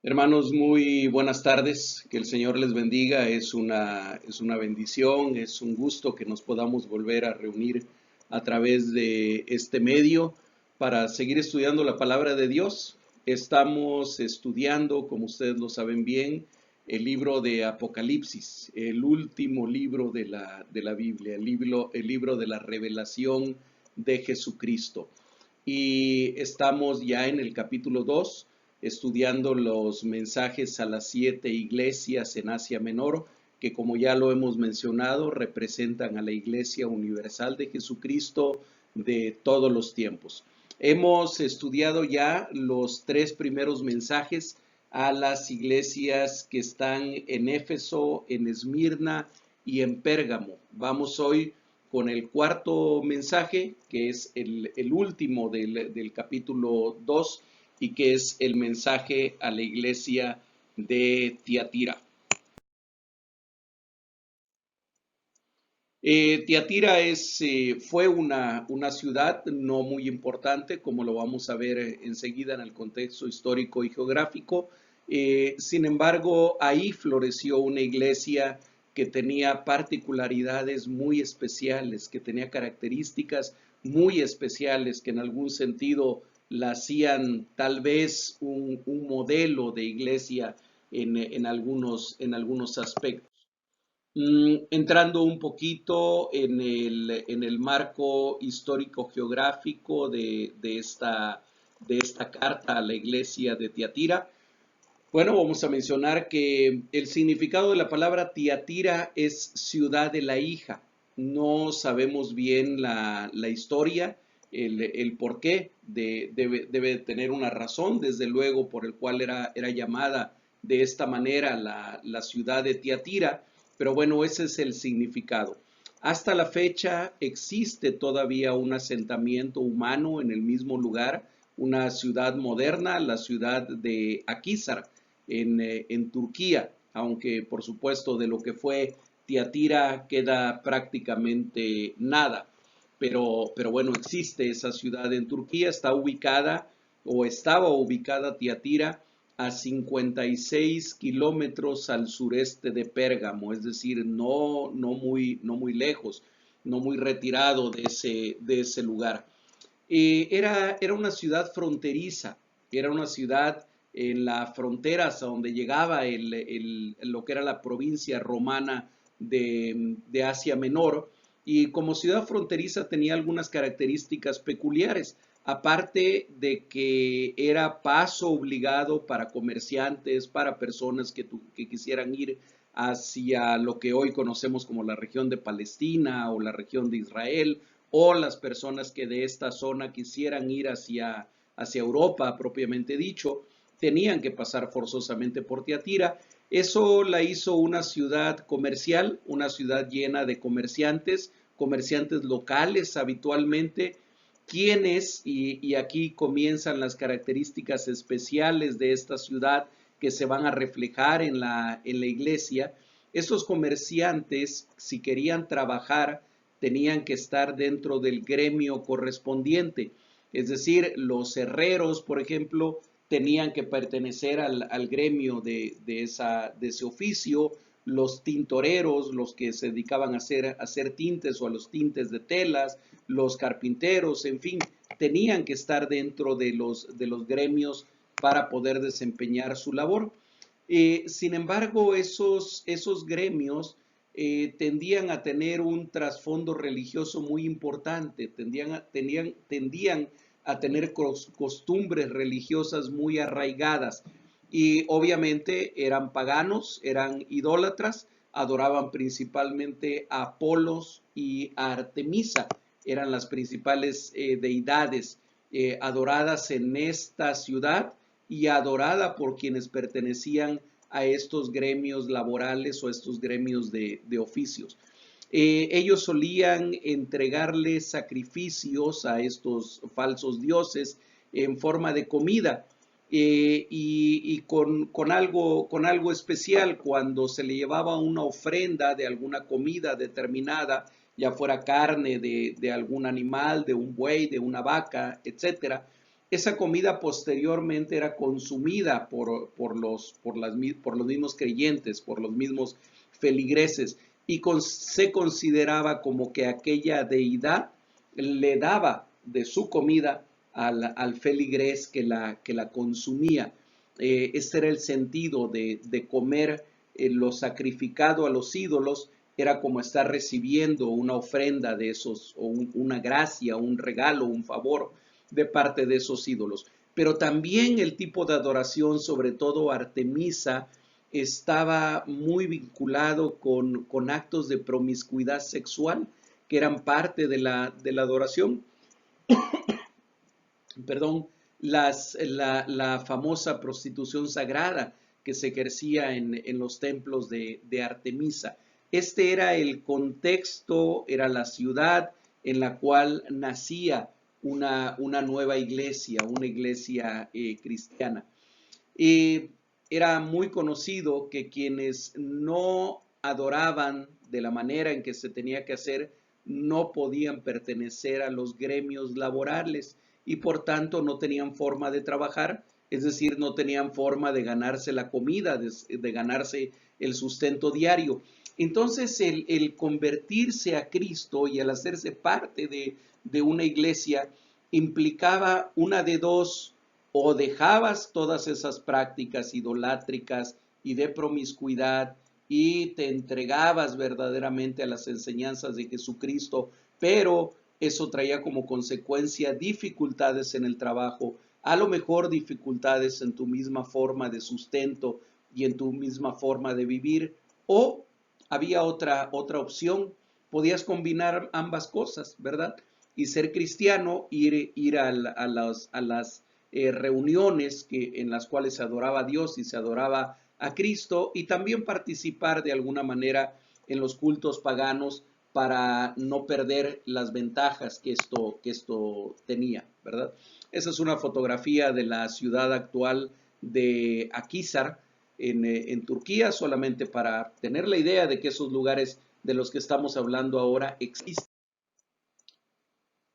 Hermanos, muy buenas tardes. Que el Señor les bendiga. Es una bendición, es un gusto que nos podamos volver a reunir a través de este medio para seguir estudiando la palabra de Dios. Estamos estudiando, como ustedes lo saben bien, el libro de Apocalipsis, el último libro de la Biblia, el libro de la revelación de Jesucristo. Y estamos ya en el capítulo 2 estudiando los mensajes a las 7 iglesias en Asia Menor, que como ya lo hemos mencionado, representan a la Iglesia Universal de Jesucristo de todos los tiempos. Hemos estudiado ya los 3 primeros mensajes a las iglesias que están en Éfeso, en Esmirna y en Pérgamo. Vamos hoy con el cuarto mensaje, que es el último del capítulo 2 y que es el mensaje a la iglesia de Tiatira. Tiatira fue una ciudad no muy importante, como lo vamos a ver enseguida en el contexto histórico y geográfico. Sin embargo, ahí floreció una iglesia que tenía particularidades muy especiales, que tenía características muy especiales, que en algún sentido la hacían tal vez un modelo de iglesia en algunos aspectos. Entrando un poquito en el marco histórico-geográfico de esta carta a la iglesia de Tiatira, bueno, vamos a mencionar que el significado de la palabra Tiatira es ciudad de la hija. No sabemos bien la historia, el por qué, debe tener una razón, desde luego, por el cual era llamada de esta manera la ciudad de Tiatira, pero bueno, ese es el significado. Hasta la fecha existe todavía un asentamiento humano en el mismo lugar, una ciudad moderna, la ciudad de Akhisar, en Turquía, aunque por supuesto de lo que fue Tiatira queda prácticamente nada. Pero bueno, existe esa ciudad en Turquía, está ubicada o estaba ubicada Tiatira a 56 kilómetros al sureste de Pérgamo, es decir, no muy lejos, no muy retirado de ese lugar. Era una ciudad fronteriza, era una ciudad en la frontera hasta donde llegaba lo que era la provincia romana de Asia Menor, y como ciudad fronteriza tenía algunas características peculiares, aparte de que era paso obligado para comerciantes, para personas que quisieran ir hacia lo que hoy conocemos como la región de Palestina o la región de Israel, o las personas que de esta zona quisieran ir hacia Europa propiamente dicho, tenían que pasar forzosamente por Tiatira. Eso la hizo una ciudad comercial, una ciudad llena de comerciantes locales habitualmente, quienes, y aquí comienzan las características especiales de esta ciudad que se van a reflejar en la iglesia. Esos comerciantes, si querían trabajar, tenían que estar dentro del gremio correspondiente. Es decir, los herreros, por ejemplo, tenían que pertenecer al gremio de ese oficio, los tintoreros, los que se dedicaban a hacer tintes o a los tintes de telas, los carpinteros, en fin, tenían que estar dentro de los gremios para poder desempeñar su labor. Sin embargo, esos gremios tendían a tener un trasfondo religioso muy importante, tendían a tener costumbres religiosas muy arraigadas, y obviamente eran paganos, eran idólatras, adoraban principalmente a Apolos y a Artemisa, eran las principales deidades adoradas en esta ciudad y adorada por quienes pertenecían a estos gremios laborales o estos gremios de oficios. Ellos solían entregarle sacrificios a estos falsos dioses en forma de comida, y con algo especial. Cuando se le llevaba una ofrenda de alguna comida determinada, ya fuera carne de algún animal, de un buey, de una vaca, etcétera, esa comida posteriormente era consumida por los mismos creyentes, por los mismos feligreses, y se consideraba como que aquella deidad le daba de su comida al feligrés que la consumía. Este era el sentido de comer lo sacrificado a los ídolos, era como estar recibiendo una ofrenda de esos, o una gracia, un regalo, un favor de parte de esos ídolos. Pero también el tipo de adoración, sobre todo Artemisa, estaba muy vinculado con actos de promiscuidad sexual que eran parte de la adoración. Perdón, la famosa prostitución sagrada que se ejercía en los templos de Artemisa. Este era el contexto, era la ciudad en la cual nacía una nueva iglesia, una iglesia cristiana. Era muy conocido que quienes no adoraban de la manera en que se tenía que hacer no podían pertenecer a los gremios laborales y por tanto no tenían forma de trabajar, es decir, no tenían forma de ganarse la comida, de ganarse el sustento diario. Entonces el convertirse a Cristo y el hacerse parte de una iglesia implicaba una de dos: o dejabas todas esas prácticas idolátricas y de promiscuidad y te entregabas verdaderamente a las enseñanzas de Jesucristo, pero eso traía como consecuencia dificultades en el trabajo, a lo mejor dificultades en tu misma forma de sustento y en tu misma forma de vivir, o había otra opción: podías combinar ambas cosas, ¿verdad? Y ser cristiano, ir a las reuniones en las cuales se adoraba a Dios y se adoraba a Cristo, y también participar de alguna manera en los cultos paganos para no perder las ventajas que esto tenía, ¿verdad? Esa es una fotografía de la ciudad actual de Akhisar en Turquía, solamente para tener la idea de que esos lugares de los que estamos hablando ahora existen.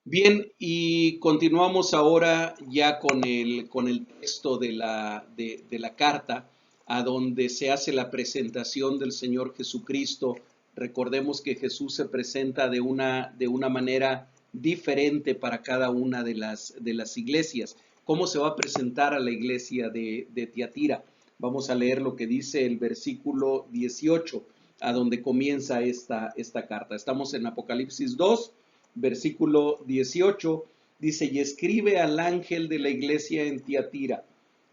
Bien, y continuamos ahora ya con el texto de la carta, a donde se hace la presentación del Señor Jesucristo. Recordemos que Jesús se presenta de una manera diferente para cada una de las iglesias. ¿Cómo se va a presentar a la iglesia de Tiatira? Vamos a leer lo que dice el versículo 18, a donde comienza esta carta. Estamos en Apocalipsis 2. Versículo 18 dice: y escribe al ángel de la iglesia en Tiatira,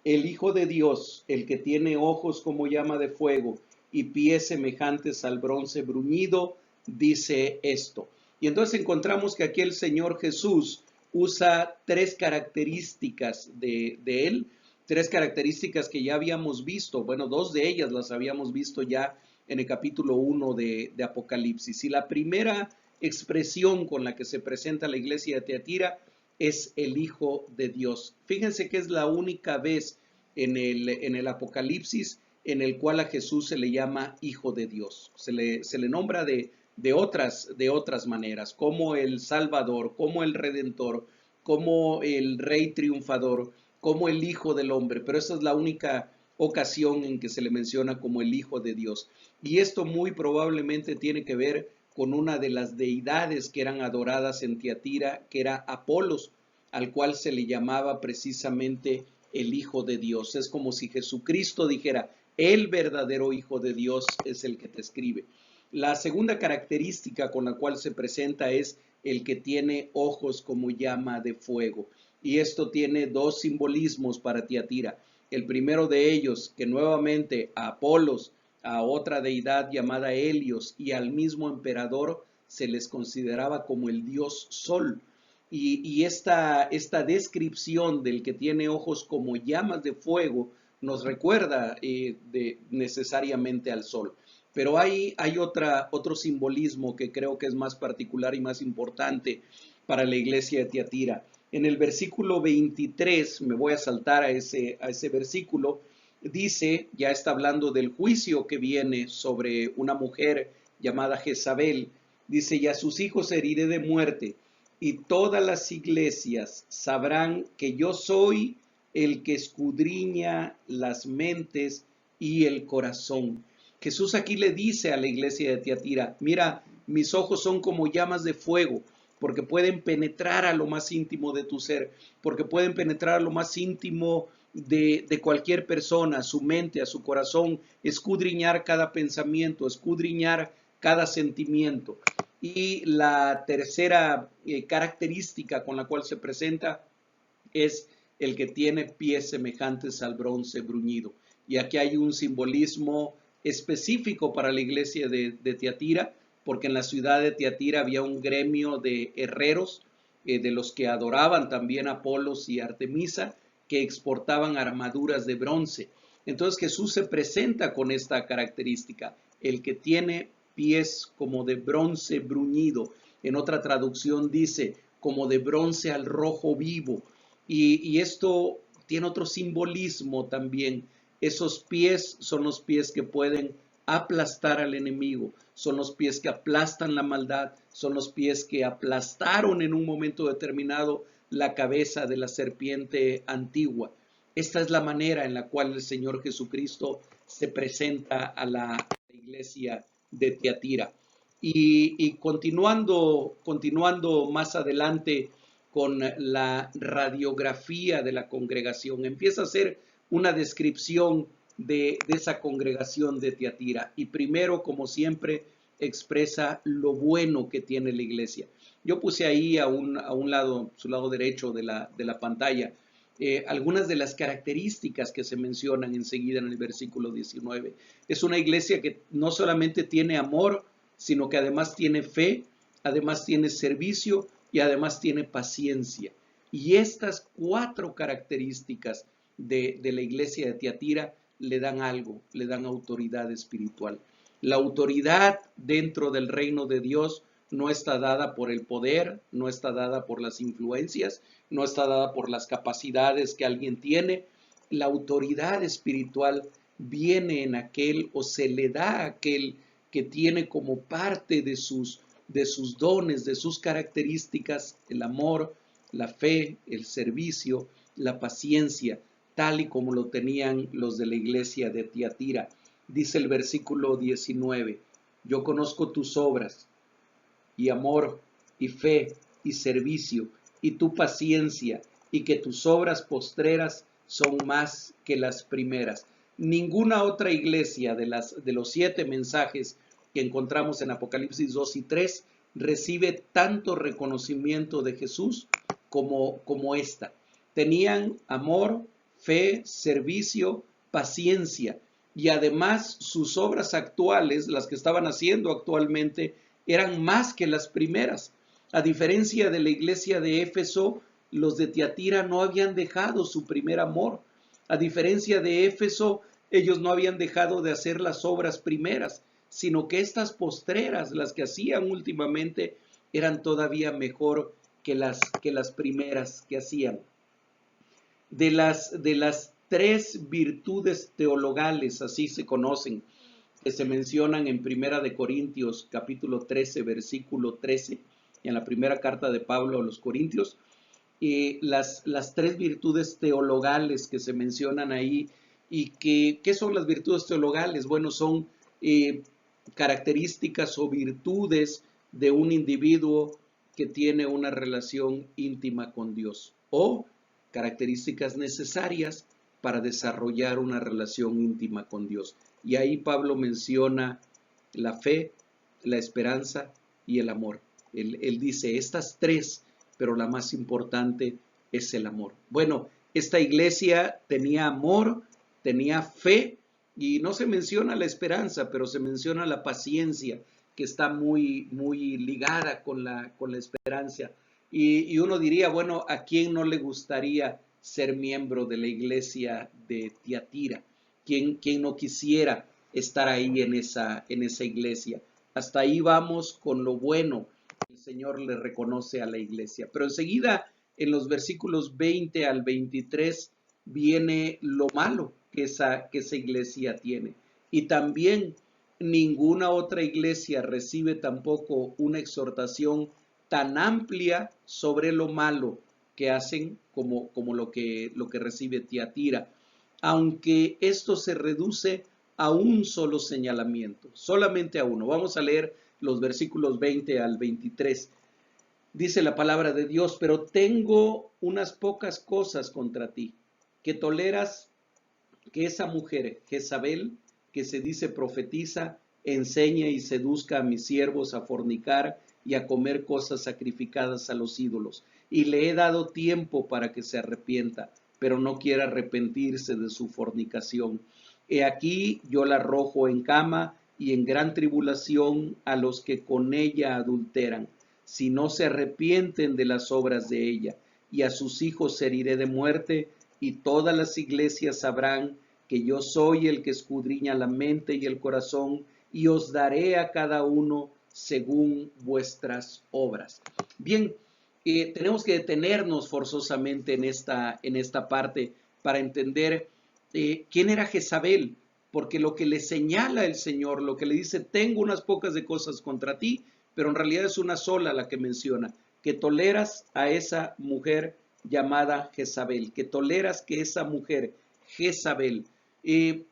el Hijo de Dios, el que tiene ojos como llama de fuego y pies semejantes al bronce bruñido, dice esto. Y entonces encontramos que aquí el Señor Jesús usa tres características de él, tres características que ya habíamos visto. Bueno, dos de ellas las habíamos visto ya en el capítulo 1 de Apocalipsis. Y la primera expresión con la que se presenta la iglesia de Tiatira es el Hijo de Dios. Fíjense que es la única vez en el Apocalipsis en el cual a Jesús se le llama Hijo de Dios. Se le nombra de otras maneras, como el Salvador, como el Redentor, como el Rey Triunfador, como el Hijo del Hombre, pero esa es la única ocasión en que se le menciona como el Hijo de Dios. Y esto muy probablemente tiene que ver con una de las deidades que eran adoradas en Tiatira, que era Apolos, al cual se le llamaba precisamente el Hijo de Dios. Es como si Jesucristo dijera: el verdadero Hijo de Dios es el que te escribe. La segunda característica con la cual se presenta es el que tiene ojos como llama de fuego. Y esto tiene dos simbolismos para Tiatira. El primero de ellos, que nuevamente a Apolos, a otra deidad llamada Helios y al mismo emperador se les consideraba como el dios Sol. Y esta descripción del que tiene ojos como llamas de fuego nos recuerda necesariamente al Sol. Pero hay otro simbolismo que creo que es más particular y más importante para la iglesia de Tiatira. En el versículo 23, me voy a saltar a ese versículo, dice, ya está hablando del juicio que viene sobre una mujer llamada Jezabel, dice: y a sus hijos heriré de muerte, y todas las iglesias sabrán que yo soy el que escudriña las mentes y el corazón. Jesús aquí le dice a la iglesia de Tiatira, mira, mis ojos son como llamas de fuego, porque pueden penetrar a lo más íntimo de tu ser, porque pueden penetrar a lo más íntimo de cualquier persona, a su mente, a su corazón, escudriñar cada pensamiento, escudriñar cada sentimiento. Y la tercera característica con la cual se presenta es el que tiene pies semejantes al bronce bruñido. Y aquí hay un simbolismo específico para la iglesia de Tiatira, porque en la ciudad de Tiatira había un gremio de herreros, de los que adoraban también a Apolos y Artemisa, que exportaban armaduras de bronce. Entonces Jesús se presenta con esta característica, el que tiene pies como de bronce bruñido. En otra traducción dice, como de bronce al rojo vivo. Y esto tiene otro simbolismo también. Esos pies son los pies que pueden aplastar al enemigo, son los pies que aplastan la maldad, son los pies que aplastaron en un momento determinado la cabeza de la serpiente antigua. Esta es la manera en la cual el Señor Jesucristo se presenta a la iglesia de Tiatira. Y continuando más adelante con la radiografía de la congregación, empieza a hacer una descripción de esa congregación de Tiatira. Y primero, como siempre, expresa lo bueno que tiene la iglesia. Yo puse ahí a un lado, su lado derecho de la pantalla, algunas de las características que se mencionan enseguida en el versículo 19. Es una iglesia que no solamente tiene amor, sino que además tiene fe, además tiene servicio y además tiene paciencia. Y estas cuatro características de la iglesia de Tiatira le dan algo, le dan autoridad espiritual. La autoridad dentro del reino de Dios no está dada por el poder, no está dada por las influencias, no está dada por las capacidades que alguien tiene. La autoridad espiritual viene en aquel o se le da a aquel que tiene como parte de sus dones, de sus características, el amor, la fe, el servicio, la paciencia, tal y como lo tenían los de la iglesia de Tiatira. Dice el versículo 19, yo conozco tus obras y amor y fe y servicio y tu paciencia y que tus obras postreras son más que las primeras. Ninguna otra iglesia de los 7 mensajes que encontramos en Apocalipsis 2 y 3 recibe tanto reconocimiento de Jesús como esta. Tenían amor, fe, servicio, paciencia y además sus obras actuales, las que estaban haciendo actualmente, eran más que las primeras. A diferencia de la iglesia de Éfeso, los de Tiatira no habían dejado su primer amor. A diferencia de Éfeso, ellos no habían dejado de hacer las obras primeras, sino que estas postreras, las que hacían últimamente, eran todavía mejor que las primeras que hacían. De las 3 virtudes teologales, así se conocen, que se mencionan en Primera de Corintios, capítulo 13, versículo 13, en la primera carta de Pablo a los Corintios, las 3 virtudes teologales que se mencionan ahí. ¿Y qué son las virtudes teologales? Bueno, son características o virtudes de un individuo que tiene una relación íntima con Dios, o características necesarias para desarrollar una relación íntima con Dios. Y ahí Pablo menciona la fe, la esperanza y el amor. Él dice estas 3, pero la más importante es el amor. Bueno, esta iglesia tenía amor, tenía fe, y no se menciona la esperanza, pero se menciona la paciencia, que está muy ligada con la esperanza. Y uno diría, bueno, ¿a quién no le gustaría ser miembro de la iglesia de Tiatira? ¿Quién no quisiera estar ahí en esa iglesia? Hasta ahí vamos con lo bueno que el Señor le reconoce a la iglesia. Pero enseguida, en los versículos 20 al 23, viene lo malo que esa iglesia tiene. Y también ninguna otra iglesia recibe tampoco una exhortación tan amplia sobre lo malo que hacen como lo que recibe Tiatira, aunque esto se reduce a un solo señalamiento, solamente a uno. Vamos a leer los versículos 20 al 23. Dice la palabra de Dios: pero tengo unas pocas cosas contra ti, que toleras que esa mujer, Jezabel, que se dice profetiza, enseñe y seduzca a mis siervos a fornicar y a comer cosas sacrificadas a los ídolos. Y le he dado tiempo para que se arrepienta, pero no quiere arrepentirse de su fornicación. He aquí yo la arrojo en cama y en gran tribulación a los que con ella adulteran, si no se arrepienten de las obras de ella, y a sus hijos heriré de muerte, y todas las iglesias sabrán que yo soy el que escudriña la mente y el corazón, y os daré a cada uno según vuestras obras. Bien, tenemos que detenernos forzosamente en esta parte para entender quién era Jezabel, porque lo que le señala el Señor, lo que le dice: tengo unas pocas de cosas contra ti, pero en realidad es una sola la que menciona, que toleras a esa mujer llamada Jezabel, que toleras que esa mujer, Jezabel,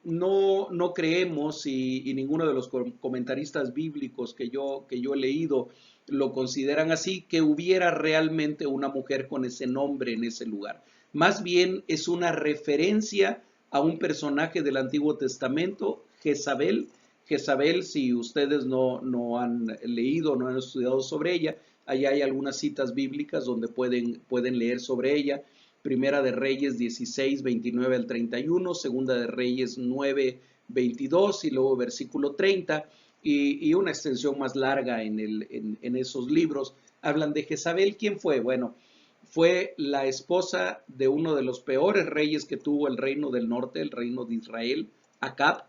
no creemos, y ninguno de los comentaristas bíblicos que yo he leído lo consideran así, que hubiera realmente una mujer con ese nombre en ese lugar. Más bien es una referencia a un personaje del Antiguo Testamento, Jezabel. Jezabel, si ustedes no han leído, no han estudiado sobre ella, allá hay algunas citas bíblicas donde pueden leer sobre ella. Primera de Reyes 16, 29 al 31, Segunda de Reyes 9, 22 y luego versículo 30, y una extensión más larga en esos libros. Hablan de Jezabel. ¿Quién fue? Bueno, fue la esposa de uno de los peores reyes que tuvo el reino del norte, el reino de Israel, Acab.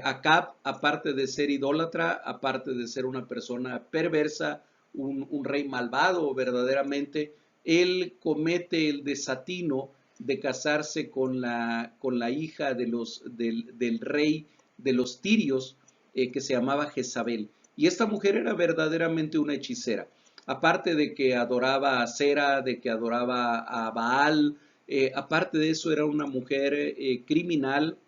Acab, aparte de ser idólatra, aparte de ser una persona perversa, un rey malvado verdaderamente, él comete el desatino de casarse con la hija del rey de los tirios, que se llamaba Jezabel. Y esta mujer era verdaderamente una hechicera. Aparte de que adoraba a Cera, de que adoraba a Baal, aparte de eso era una mujer criminal.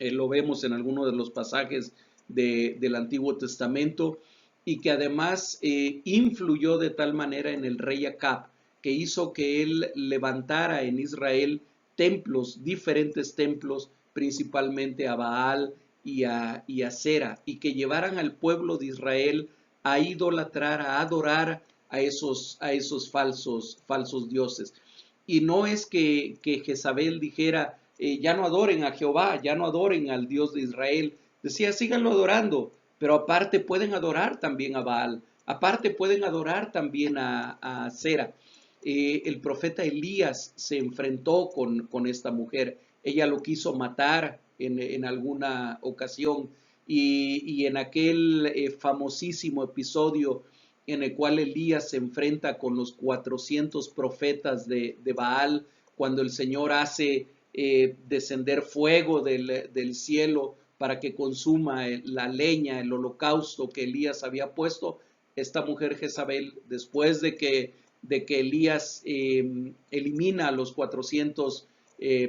Lo vemos en algunos de los pasajes del Antiguo Testamento, y que además influyó de tal manera en el rey Acab, que hizo que él levantara en Israel templos, diferentes templos, principalmente a Baal y a Cera, y que llevaran al pueblo de Israel a idolatrar, a adorar a esos falsos dioses. Y no es que Jezabel dijera: ya no adoren a Jehová, ya no adoren al Dios de Israel. Decía: síganlo adorando, pero aparte pueden adorar también a Baal, aparte pueden adorar también a Cera. El profeta Elías se enfrentó con esta mujer. Ella lo quiso matar en alguna ocasión, y en aquel famosísimo episodio en el cual Elías se enfrenta con los 400 profetas de Baal, cuando el Señor hace descender fuego del cielo para que consuma la leña, el holocausto que Elías había puesto. Esta mujer Jezabel, después de que Elías elimina a los 400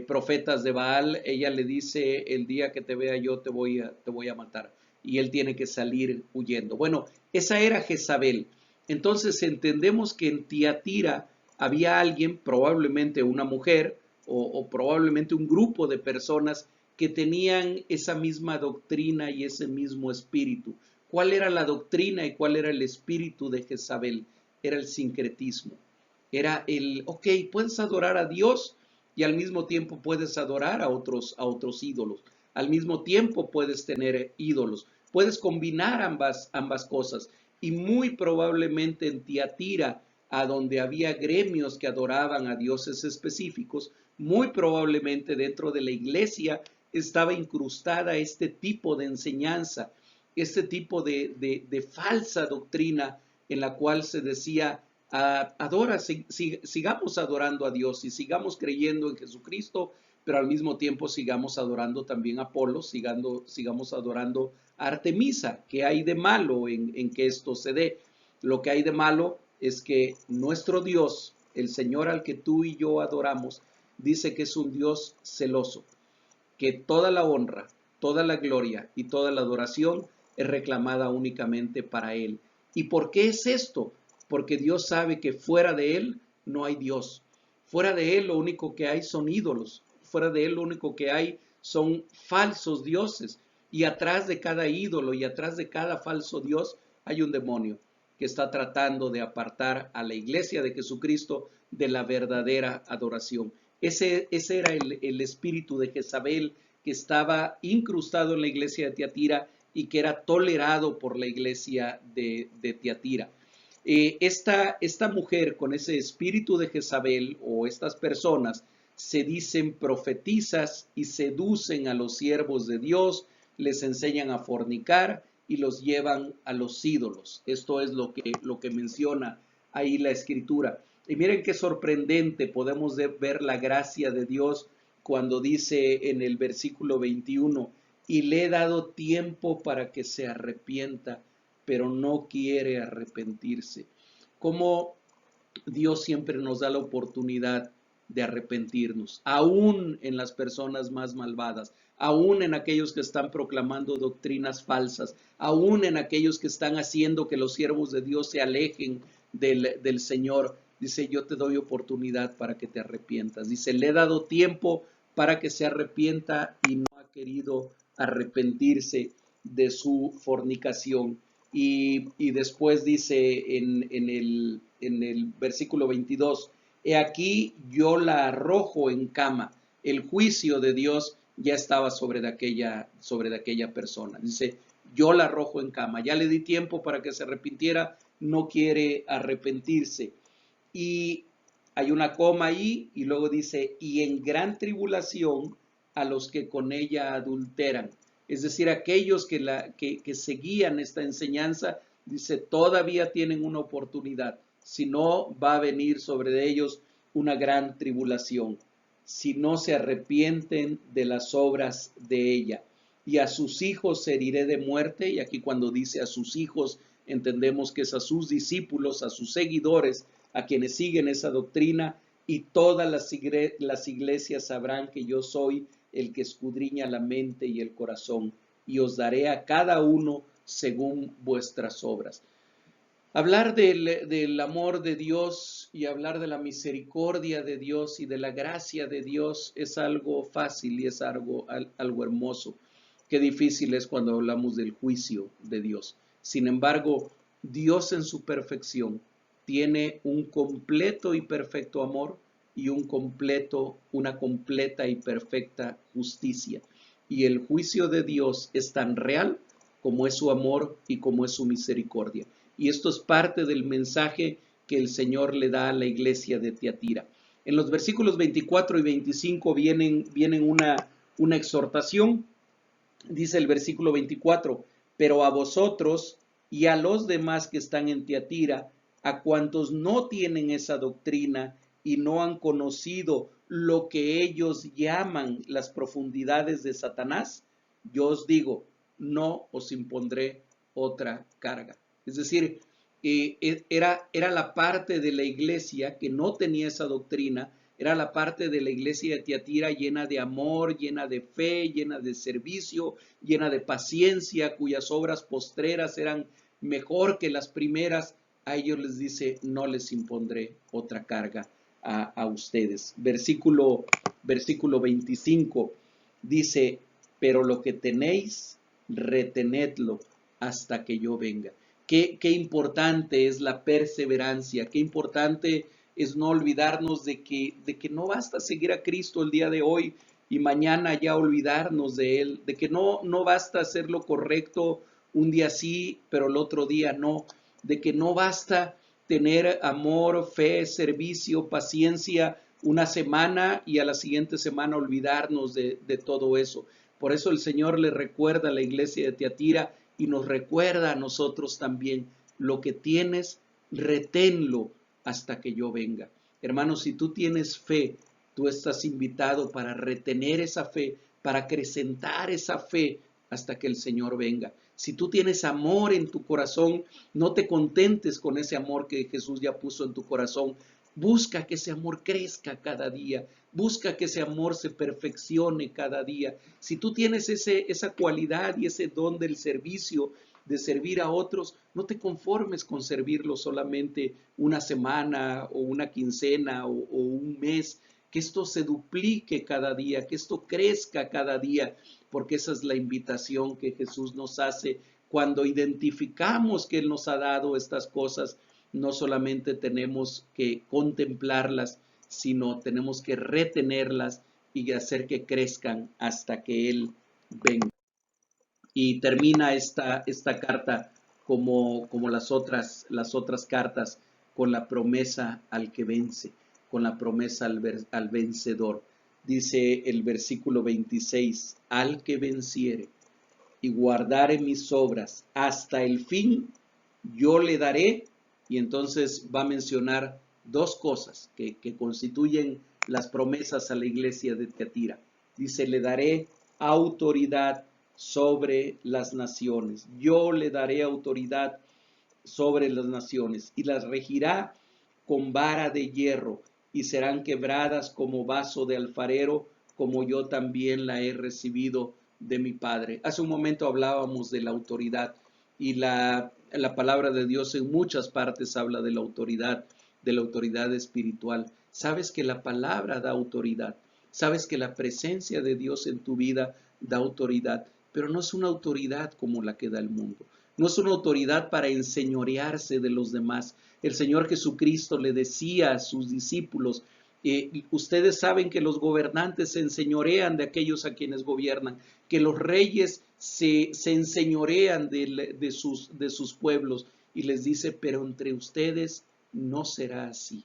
profetas de Baal, ella le dice: el día que te vea yo te voy a matar. Y él tiene que salir huyendo. Bueno, esa era Jezabel. Entonces entendemos que en Tiatira había alguien, probablemente una mujer, o probablemente un grupo de personas que tenían esa misma doctrina y ese mismo espíritu. ¿Cuál era la doctrina y cuál era el espíritu de Jezabel? Era el sincretismo. Era ok, puedes adorar a Dios y al mismo tiempo puedes adorar a otros ídolos. Al mismo tiempo puedes tener ídolos. Puedes combinar ambas cosas. Y muy probablemente en Tiatira, a donde había gremios que adoraban a dioses específicos, muy probablemente dentro de la iglesia estaba incrustada este tipo de enseñanza, este tipo de falsa doctrina en la cual se decía: sigamos adorando a Dios y sigamos creyendo en Jesucristo, pero al mismo tiempo sigamos adorando también a Apolo, sigamos adorando a Artemisa. ¿Qué hay de malo en que esto se dé? Lo que hay de malo es que nuestro Dios, el Señor al que tú y yo adoramos, dice que es un Dios celoso, que toda la honra, toda la gloria y toda la adoración es reclamada únicamente para Él. ¿Y por qué es esto? Porque Dios sabe que fuera de Él no hay Dios. Fuera de Él lo único que hay son ídolos. Fuera de Él lo único que hay son falsos dioses. Y atrás de cada ídolo y atrás de cada falso Dios hay un demonio que está tratando de apartar a la iglesia de Jesucristo de la verdadera adoración. Ese era el espíritu de Jezabel que estaba incrustado en la iglesia de Tiatira y que era tolerado por la iglesia de Tiatira. Esta mujer con ese espíritu de Jezabel, o estas personas, se dicen profetizas y seducen a los siervos de Dios, les enseñan a fornicar y los llevan a los ídolos. Esto es lo que menciona ahí la escritura. Y miren qué sorprendente, podemos ver la gracia de Dios cuando dice en el versículo 21, y le he dado tiempo para que se arrepienta, pero no quiere arrepentirse. Como Dios siempre nos da la oportunidad de arrepentirnos, aún en las personas más malvadas, aún en aquellos que están proclamando doctrinas falsas, aún en aquellos que están haciendo que los siervos de Dios se alejen del Señor. Dice, yo te doy oportunidad para que te arrepientas. Dice, le he dado tiempo para que se arrepienta y no ha querido arrepentirse de su fornicación. Y después dice en el versículo 22, he aquí yo la arrojo en cama. El juicio de Dios ya estaba sobre aquella persona. Dice, yo la arrojo en cama. Ya le di tiempo para que se arrepintiera, no quiere arrepentirse. Y hay una coma ahí y luego dice, y en gran tribulación a los que con ella adulteran. Es decir, aquellos que seguían esta enseñanza, dice, todavía tienen una oportunidad. Si no, va a venir sobre ellos una gran tribulación. Si no se arrepienten de las obras de ella. Y a sus hijos heriré de muerte. Y aquí cuando dice a sus hijos, entendemos que es a sus discípulos, a sus seguidores, a quienes siguen esa doctrina. Y todas las iglesias sabrán que yo soy el que escudriña la mente y el corazón, y os daré a cada uno según vuestras obras. Hablar del amor de Dios y hablar de la misericordia de Dios y de la gracia de Dios es algo fácil y es algo hermoso. Qué difícil es cuando hablamos del juicio de Dios. Sin embargo, Dios en su perfección tiene un completo y perfecto amor y una completa y perfecta justicia. Y el juicio de Dios es tan real como es su amor y como es su misericordia. Y esto es parte del mensaje que el Señor le da a la iglesia de Tiatira. En los versículos 24 y 25 vienen una exhortación. Dice el versículo 24, pero a vosotros y a los demás que están en Tiatira, a cuantos no tienen esa doctrina y no han conocido lo que ellos llaman las profundidades de Satanás, yo os digo, no os impondré otra carga. Es decir, era la parte de la iglesia que no tenía esa doctrina, era la parte de la iglesia de Tiatira llena de amor, llena de fe, llena de servicio, llena de paciencia, cuyas obras postreras eran mejor que las primeras. A ellos les dice, no les impondré otra carga a ustedes. Versículo 25 dice, pero lo que tenéis, retenedlo hasta que yo venga. Qué importante es la perseverancia, qué importante es no olvidarnos de que no basta seguir a Cristo el día de hoy y mañana ya olvidarnos de Él, de que no basta hacer lo correcto un día sí, pero el otro día no, de que no basta tener amor, fe, servicio, paciencia una semana y a la siguiente semana olvidarnos de todo eso. Por eso el Señor le recuerda a la iglesia de Tiatira y nos recuerda a nosotros también, lo que tienes, reténlo hasta que yo venga. Hermanos, si tú tienes fe, tú estás invitado para retener esa fe, para acrecentar esa fe hasta que el Señor venga. Si tú tienes amor en tu corazón, no te contentes con ese amor que Jesús ya puso en tu corazón. Busca que ese amor crezca cada día. Busca que ese amor se perfeccione cada día. Si tú tienes esa cualidad y ese don del servicio, de servir a otros, no te conformes con servirlos solamente una semana o una quincena o un mes. Que esto se duplique cada día, que esto crezca cada día, porque esa es la invitación que Jesús nos hace cuando identificamos que Él nos ha dado estas cosas. No solamente tenemos que contemplarlas, sino tenemos que retenerlas y hacer que crezcan hasta que Él venga. Y termina esta carta como las otras cartas con la promesa al que vence, con la promesa al vencedor. Dice el versículo 26, al que venciere y guardare mis obras hasta el fin, yo le daré. Y entonces va a mencionar dos cosas que constituyen las promesas a la iglesia de Tiatira. Dice, le daré autoridad sobre las naciones. Yo le daré autoridad sobre las naciones y las regirá con vara de hierro y serán quebradas como vaso de alfarero, como yo también la he recibido de mi Padre. Hace un momento hablábamos de la autoridad y la palabra de Dios en muchas partes habla de la autoridad espiritual. Sabes que la palabra da autoridad, sabes que la presencia de Dios en tu vida da autoridad, pero no es una autoridad como la que da el mundo. No es una autoridad para enseñorearse de los demás. El Señor Jesucristo le decía a sus discípulos, ustedes saben que los gobernantes se enseñorean de aquellos a quienes gobiernan, que los reyes se enseñorean de sus pueblos. Y les dice, pero entre ustedes no será así.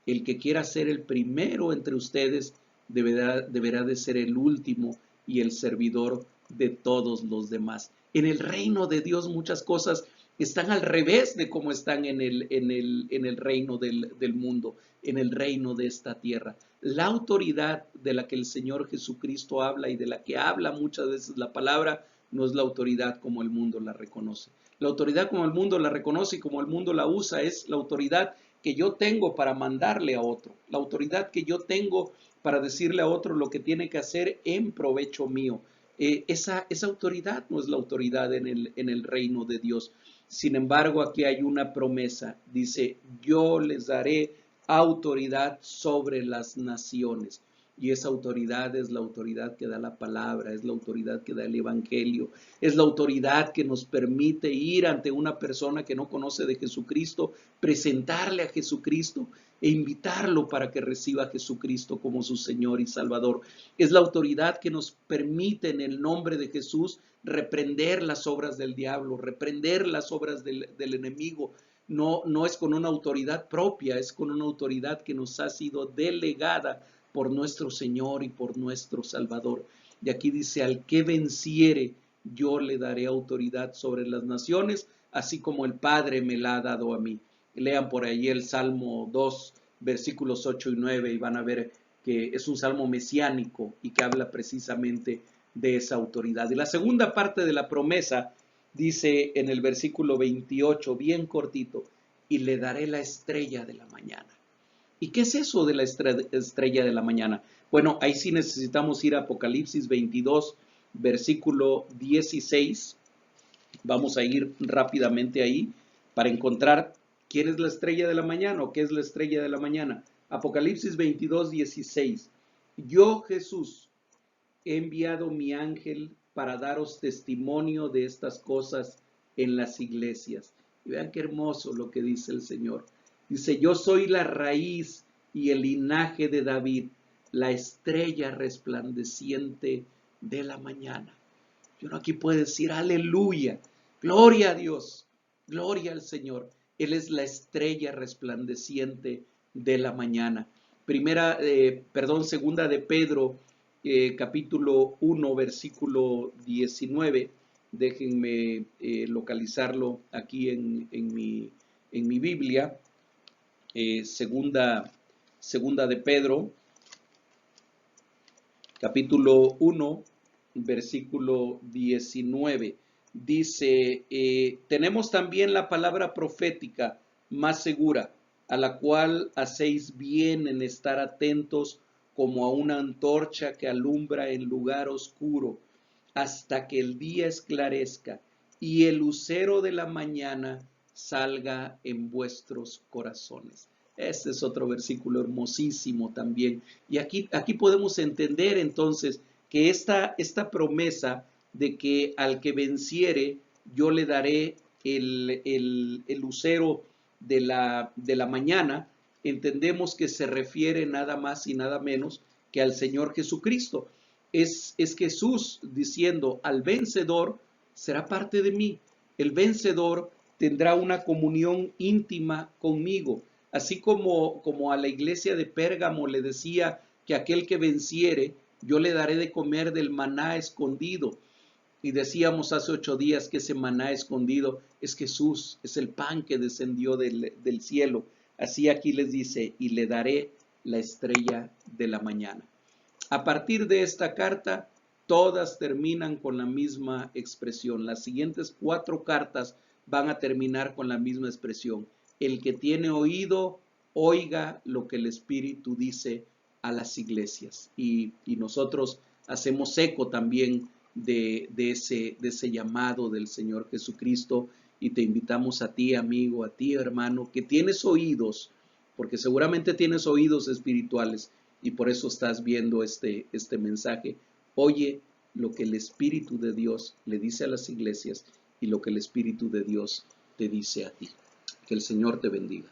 El que quiera ser el primero entre ustedes deberá de ser el último y el servidor de todos los demás. En el reino de Dios muchas cosas están al revés de cómo están en el reino del mundo, en el reino de esta tierra. La autoridad de la que el Señor Jesucristo habla y de la que habla muchas veces la palabra, no es la autoridad como el mundo la reconoce. La autoridad como el mundo la reconoce y como el mundo la usa es la autoridad que yo tengo para mandarle a otro, la autoridad que yo tengo para decirle a otro lo que tiene que hacer en provecho mío. Esa autoridad no es la autoridad en el reino de Dios. Sin embargo, aquí hay una promesa. Dice, yo les daré autoridad sobre las naciones. Y esa autoridad es la autoridad que da la palabra, es la autoridad que da el evangelio, es la autoridad que nos permite ir ante una persona que no conoce de Jesucristo, presentarle a Jesucristo e invitarlo para que reciba a Jesucristo como su Señor y Salvador. Es la autoridad que nos permite en el nombre de Jesús reprender las obras del diablo, reprender las obras del enemigo. No es con una autoridad propia, es con una autoridad que nos ha sido delegada por nuestro Señor y por nuestro Salvador. Y aquí dice, al que venciere, yo le daré autoridad sobre las naciones, así como el Padre me la ha dado a mí. Lean por ahí el Salmo 2, versículos 8 y 9, y van a ver que es un salmo mesiánico y que habla precisamente de esa autoridad. Y la segunda parte de la promesa dice en el versículo 28, bien cortito, y le daré la estrella de la mañana. ¿Y qué es eso de la estrella de la mañana? Bueno, ahí sí necesitamos ir a Apocalipsis 22, versículo 16. Vamos a ir rápidamente ahí para encontrar quién es la estrella de la mañana o qué es la estrella de la mañana. Apocalipsis 22, 16. Yo, Jesús, he enviado mi ángel para daros testimonio de estas cosas en las iglesias. Y vean qué hermoso lo que dice el Señor. Dice, yo soy la raíz y el linaje de David, la estrella resplandeciente de la mañana. Y uno aquí puede decir, aleluya, gloria a Dios, gloria al Señor. Él es la estrella resplandeciente de la mañana. Segunda de Pedro, capítulo 1, versículo 19. Déjenme localizarlo aquí en mi Biblia. Segunda de Pedro, capítulo 1, versículo 19. dice, tenemos también la palabra profética más segura, a la cual hacéis bien en estar atentos como a una antorcha que alumbra en lugar oscuro, hasta que el día esclarezca y el lucero de la mañana salga en vuestros corazones. Este es otro versículo hermosísimo también. Y aquí podemos entender entonces que esta promesa de que al que venciere, yo le daré el lucero de la mañana, entendemos que se refiere nada más y nada menos que al Señor Jesucristo. Es Jesús diciendo, al vencedor será parte de mí. El vencedor tendrá una comunión íntima conmigo. Así como a la iglesia de Pérgamo le decía que aquel que venciere, yo le daré de comer del maná escondido. Y decíamos hace 8 días que ese maná escondido es Jesús, es el pan que descendió del cielo. Así aquí les dice, y le daré la estrella de la mañana. A partir de esta carta, todas terminan con la misma expresión. Las siguientes 4 cartas van a terminar con la misma expresión. El que tiene oído, oiga lo que el Espíritu dice a las iglesias. Y nosotros hacemos eco también de ese llamado del Señor Jesucristo, y te invitamos a ti, amigo, a ti, hermano, que tienes oídos, porque seguramente tienes oídos espirituales y por eso estás viendo este mensaje. Oye lo que el Espíritu de Dios le dice a las iglesias y lo que el Espíritu de Dios te dice a ti. Que el Señor te bendiga.